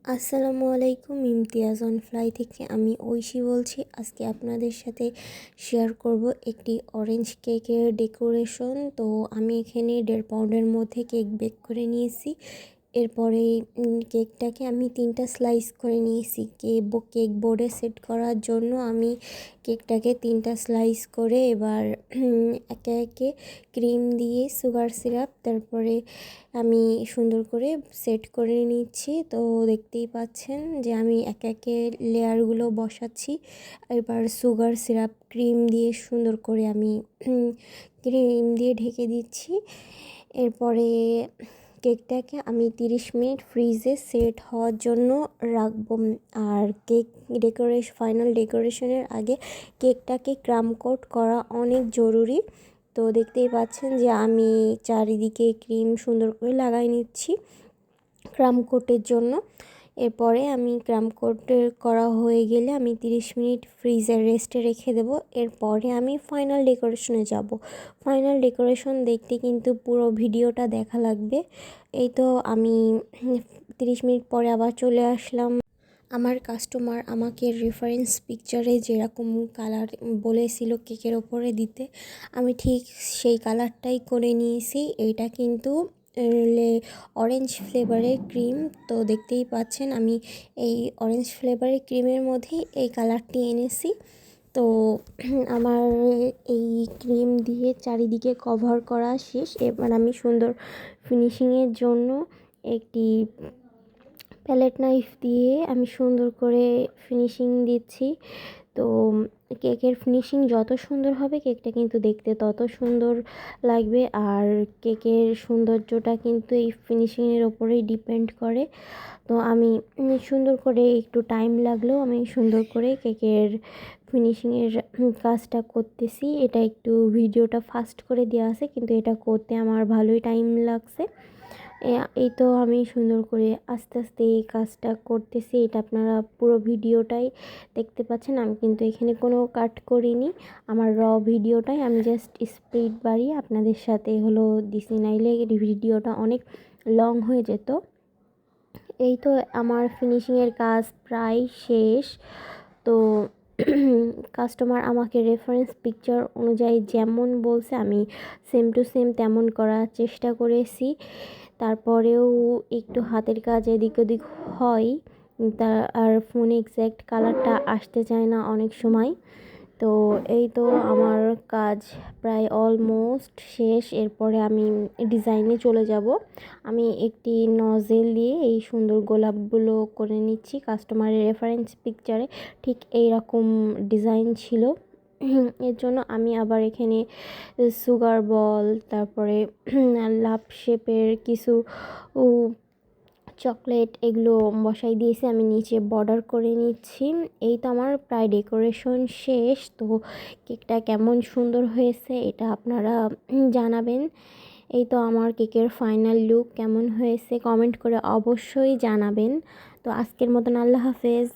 আসসালামু আলাইকুম। Imtiaz on fly থেকে আমি ঐশী বলছি। আজকে আপনাদের সাথে শেয়ার করব একটি অরেঞ্জ কেকের ডেকোরেশন। তো আমি এখানে 1.5 পাউন্ডের মধ্যে কেক বেক করে নিয়েছি। এরপরে কেকটাকে আমি 3টা স্লাইস করে নিয়েছি। কেক বোর্ডে সেট করার জন্য আমি কেকটাকে 3টা স্লাইস করে এবার একে একে ক্রিম দিয়ে সুগার সিরাপ তারপরে আমি সুন্দর করে সেট করে নিচ্ছি। তো দেখতেই পাচ্ছেন যে আমি একে একে লেয়ারগুলো বসাচ্ছি। এবার সুগার সিরাপ ক্রিম দিয়ে সুন্দর করে আমি ক্রিম দিয়ে ঢেকে দিচ্ছি। এরপরে কেকটাকে আমি 30 মিনিট ফ্রিজে সেট হওয়ার জন্য রাখবো। আর ফাইনাল ডেকোরেশনের আগে কেকটাকে ক্রাম কোট করা অনেক জরুরি। তো দেখতেই পাচ্ছেন যে আমি চারিদিকে ক্রিম সুন্দর করে লাগাই নিচ্ছি ক্রাম কোটের জন্য। এরপরে আমি ক্রাম কোট করা হয়ে গেলে আমি 30 মিনিট ফ্রিজে রেস্টে রেখে দেবো। এরপরে আমি ফাইনাল ডেকোরেশনে যাব। ফাইনাল ডেকোরেশন দেখতে কিন্তু পুরো ভিডিওটা দেখা লাগবে। এই তো আমি 30 মিনিট পরে আবার চলে আসলাম। আমার কাস্টমার আমাকে রেফারেন্স পিকচারে যেরকম কালার বলেছিল কেকের ওপরে দিতে, আমি ঠিক সেই কালারটাই করে নিয়েছি। এইটা কিন্তু অরেঞ্জ ফ্লেভারের ক্রিম। তো দেখতেই পাচ্ছেন আমি এই অরেঞ্জ ফ্লেভারের ক্রিমের মধ্যেই এই কালারটি এনেছি। তো আমার এই ক্রিম দিয়ে চারিদিকে কভার করা শেষ। এবার আমি সুন্দর ফিনিশিংয়ের জন্য একটি প্যালেট নাইফ দিয়ে আমি সুন্দর করে ফিনিশিং দিচ্ছি। তো কেকের ফিনিশিং যত সুন্দর হবে কেকটা কিন্তু দেখতে তত সুন্দর লাগবে। আর কেকের সৌন্দর্যটা কিন্তু এই ফিনিশিংয়ের ওপরেই ডিপেন্ড করে। তো আমি সুন্দর করে একটু টাইম লাগলেও আমি সুন্দর করে কেকের ফিনিশিংয়ের কাজটা করতেছি। এটা একটু ভিডিওটা ফাস্ট করে দেওয়া আছে, কিন্তু এটা করতে আমার ভালোই টাইম লাগছে। এই তো আমি সুন্দর করে আস্তে আস্তে এই কাজটা করতেছি। এটা আপনারা পুরো ভিডিওটাই দেখতে পাচ্ছেন। আমি কিন্তু এখানে কোনো কাট করিনি, আমার ভিডিওটাই আমি জাস্ট স্পিড বাড়িয়ে আপনাদের সাথে দিছি, নাইলে ভিডিওটা অনেক লং হয়ে যেত। এই তো আমার ফিনিশিংয়ের কাজ প্রায় শেষ। তো কাস্টমার আমাকে রেফারেন্স পিকচার অনুযায়ী যেমন বলছে আমি সেম টু সেম তেমন করার চেষ্টা করেছি। তারপরেও একটু হাতের কাজ এদিক ওদিক হয়, আর ফোনে এক্স্যাক্ট কালারটা আসতে চায় না অনেক সময়। তো এই তো আমার কাজ প্রায় অলমোস্ট শেষ। এরপরে আমি ডিজাইনে চলে যাব। আমি একটি নজেল দিয়ে এই সুন্দর গোলাপগুলো করে নিচ্ছি। কাস্টমারের রেফারেন্স পিকচারে ঠিক এই রকম ডিজাইন ছিল। এর জন্য আমি আবার এখানে সুগার বল, তারপরে লাভ শেপের কিছু চকলেট এগুলো বসাই দিয়েছি। আমি নিচে বর্ডার করে নিচ্ছি। এই তো আমার প্রায় ডেকোরেশন শেষ। তো কেকটা কেমন সুন্দর হয়েছে এটা আপনারা জানাবেন। এই তো আমার কেকের ফাইনাল লুক কেমন হয়েছে কমেন্ট করে অবশ্যই জানাবেন। তো আজকের মতন আল্লাহ হাফেজ।